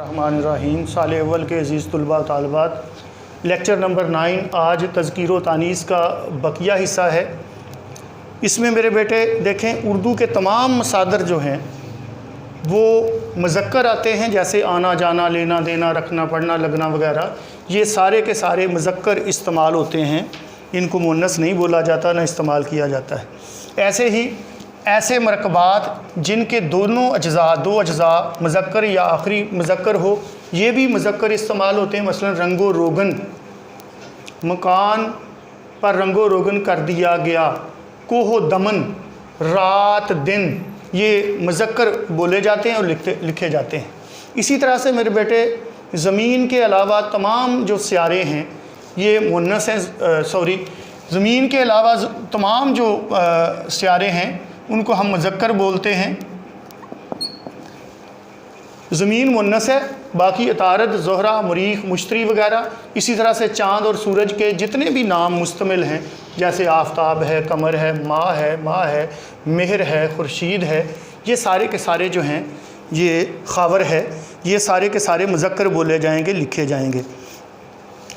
रहमानिर्रहीम। साल अव्वल के अज़ीज़ तलबा व तालिबात, लेक्चर नंबर 9 आज तज़कीर व तानीस का बकिया हिस्सा है। इसमें मेरे बेटे देखें, उर्दू के तमाम मसादर जो हैं वो मुज़क्कर आते हैं, जैसे आना जाना, लेना देना, रखना पढ़ना, लगना वगैरह, ये सारे के सारे मुज़क्कर इस्तेमाल होते हैं। इनको मुन्नस नहीं बोला जाता, ना इस्तेमाल किया जाता है। ऐसे ही ऐसे मरकबात जिनके दोनों अज्ज़ा, दो अज्ज़ा मुज़क्कर या आखिरी मुज़क्कर हो, ये भी मुज़क्कर इस्तेमाल होते हैं। मसलन रंगो रोगन, मकान पर रंगो रोगन कर दिया गया। कोहो दमन, रात दिन, ये मुज़क्कर बोले जाते हैं और लिखे जाते हैं। इसी तरह से मेरे बेटे ज़मीन के अलावा तमाम जो सियारे हैं ये मुन्नस हैं। ज़मीन के अलावा तमाम जो सियारे हैं उनको हम मुज़क्कर बोलते हैं। ज़मीन मुन्नस है, बाकी अतारद, ज़ोहरा, मरीख़, मुश्तरी वगैरह। इसी तरह से चाँद और सूरज के जितने भी नाम मुश्तमिल हैं, जैसे आफ़ताब है, कमर है, माह है, मेहर है, खुर्शीद है, ये सारे के सारे जो हैं, ये खावर है, ये सारे के सारे मुज़क्कर बोले जाएंगे, लिखे जाएंगे।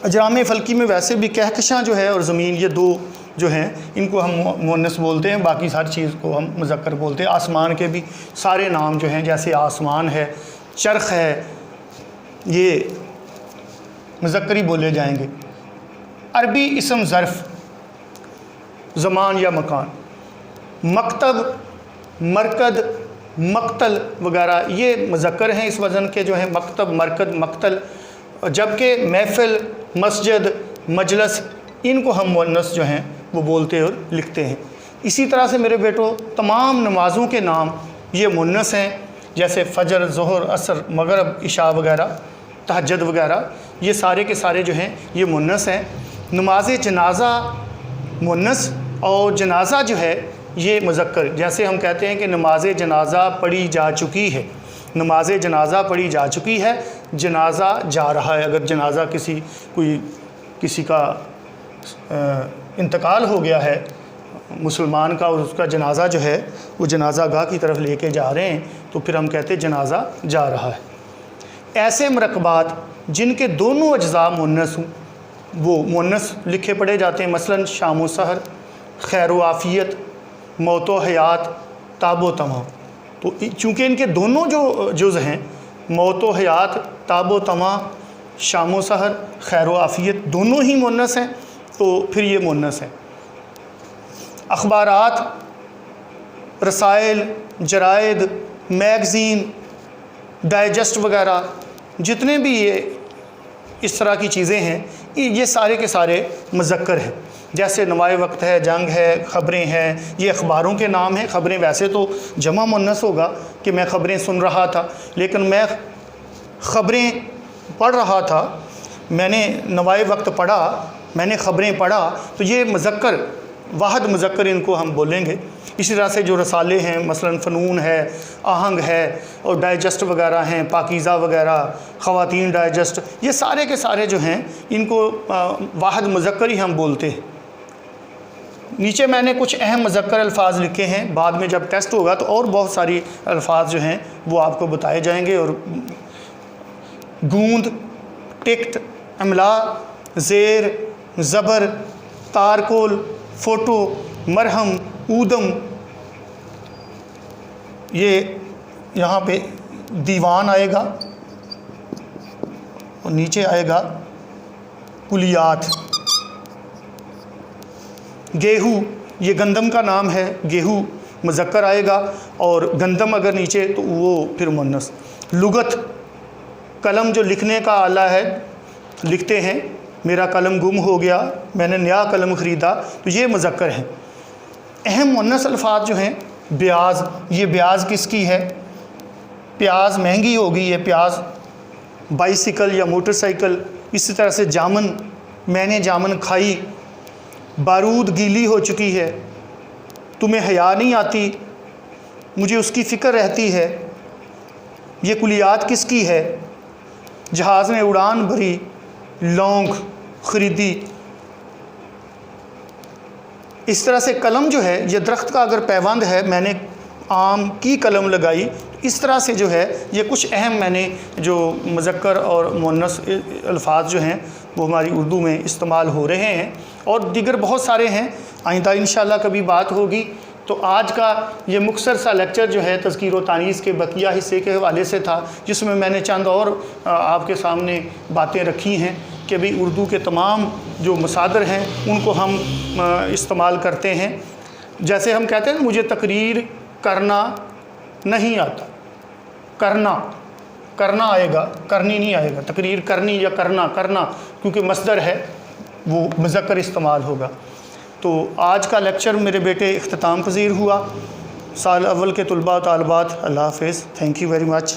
अजराम फ़ल्की में वैसे भी कहकशां जो है और ज़मीन, ये दो जो हैं इनको हम मुन्नस बोलते हैं, बाकी हर चीज़ को हम मुज़क्कर बोलते हैं। आसमान के भी सारे नाम जो हैं, जैसे आसमान है, चरख है, ये मुज़क्कर ही बोले जाएंगे। अरबी इसम ज़र्फ़, ज़मान या मकान, मकतब, मरकद, मक्तल वगैरह, ये मुज़क्कर हैं इस वज़न के जो हैं, मकतब, मरकद, मक्तल। जबकि महफ़िल, मस्जिद, मजलस, इनको हम मुन्नस जो हैं वो बोलते और लिखते हैं। इसी तरह से मेरे बेटो तमाम नमाज़ों के नाम ये मुन्नस हैं, जैसे फ़जर, ज़ोहर, असर, मगरिब, इशा वगैरह, तहज्जुद वगैरह, ये सारे के सारे जो हैं ये मुन्नस हैं। नमाज जनाज़ा मुन्नस और जनाज़ा जो है ये मुज़क्कर। जैसे हम कहते हैं कि नमाज जनाज़ा पढ़ी जा चुकी है, नमाज जनाज़ा पढ़ी जा चुकी है, जनाज़ा जा रहा है। अगर जनाज़ा किसी का इंतकाल हो गया है मुसलमान का और उसका जनाज़ा जो है वो जनाज़ा गाह की तरफ लेके जा रहे हैं, तो फिर हम कहते हैं जनाज़ा जा रहा है। ऐसे मरकबात जिनके दोनों अज्ज़ा मुन्नस हों वो मुन्नस लिखे पढ़े जाते हैं। मसलन शाम व सहर, खैर व आफ़ियत, मौत व हयात, ताब व तमा। तो चूँकि इनके दोनों जो जुज़ हैं, मौत व हयात, ताब व तमा, शाम व सहर, खैर व आफ़ियत, दोनों ही मुन्नस हैं, तो फिर ये मुन्नस है। अखबारात, रसाइल, जराइद, मैगज़ीन, डाइजेस्ट वगैरह, जितने भी ये इस तरह की चीज़ें हैं, ये सारे के सारे मुज़क्कर हैं। जैसे नवाए वक्त है, जंग है, ख़बरें हैं, ये अखबारों के नाम हैं। ख़बरें वैसे तो जमा मुन्नस होगा कि मैं ख़बरें सुन रहा था, लेकिन मैं ख़बरें पढ़ रहा था, मैंने नवाए वक्त पढ़ा, मैंने ख़बरें पढ़ा, तो ये मुज़क्कर, वाहद मुज़क्कर इनको हम बोलेंगे। इसी तरह से जो रसाले हैं, मसलन फ़नून है, आहंग है, और डाइजेस्ट वगैरह हैं, पाकीज़ा वगैरह, ख़वातीन डाइजेस्ट, ये सारे के सारे जो हैं इनको वाहद मुज़क्कर ही हम बोलते हैं। नीचे मैंने कुछ अहम मुज़क्कर अल्फ़ाज लिखे हैं, बाद में जब टेस्ट होगा तो और बहुत सारी अल्फ़ाज जो हैं वो आपको बताए जाएंगे। और गूंद, टिकट, अमला, ज़ेर, ज़बर, तारकोल, फ़ोटो, मरहम, ऊदम, ये यहाँ पे दीवान आएगा और नीचे आएगा कुलियात। गेहूँ, ये गंदम का नाम है, गेहूँ मुज़क्कर आएगा, और गंदम अगर नीचे तो वो फिर मुन्नस। लुगत, कलम जो लिखने का आला है, लिखते हैं, मेरा कलम गुम हो गया, मैंने नया कलम ख़रीदा, तो ये मुज़क्कर हैं। अहम मुन्नस अल्फ़ाज जो हैं, ब्याज, ये ब्याज किसकी है? प्याज महंगी होगी, ये प्याज। बाइसिकल या मोटरसाइकिल। इसी तरह से जामन, मैंने जामन खाई। बारूद गीली हो चुकी है, तुम्हें हया नहीं आती, मुझे उसकी फ़िक्र रहती है। ये कुलियात किसकी है? जहाज़ ने उड़ान भरी, लौंग ख़रीदी। इस तरह से कलम जो है, ये दरख्त का अगर पैबंद है, मैंने आम की कलम लगाई, اس طرح سے جو ہے یہ کچھ اہم میں نے جو مذکر اور مؤنث الفاظ جو ہیں وہ ہماری اردو میں استعمال ہو رہے ہیں، اور دیگر بہت سارے ہیں، آئندہ انشاءاللہ کبھی بات ہوگی۔ تو آج کا یہ مختصر سا لیکچر جو ہے تذکیر و تانیث کے بقیہ حصے کے حوالے سے تھا، جس میں میں نے چند اور آپ کے سامنے باتیں رکھی ہیں کہ بھی اردو کے تمام جو مصادر ہیں ان کو ہم استعمال کرتے ہیں۔ جیسے ہم کہتے ہیں مجھے تقریر کرنا نہیں آتا، کرنا آئے گا، کرنی نہیں آئے گا، تقریر کرنی یا کرنا کیونکہ مصدر ہے وہ مذکر استعمال ہوگا۔ تو آج کا لیکچر میرے بیٹے اختتام پذیر ہوا۔ سال اول کے طلباء و طالبات، اللہ حافظ، تھینک یو ویری مچ۔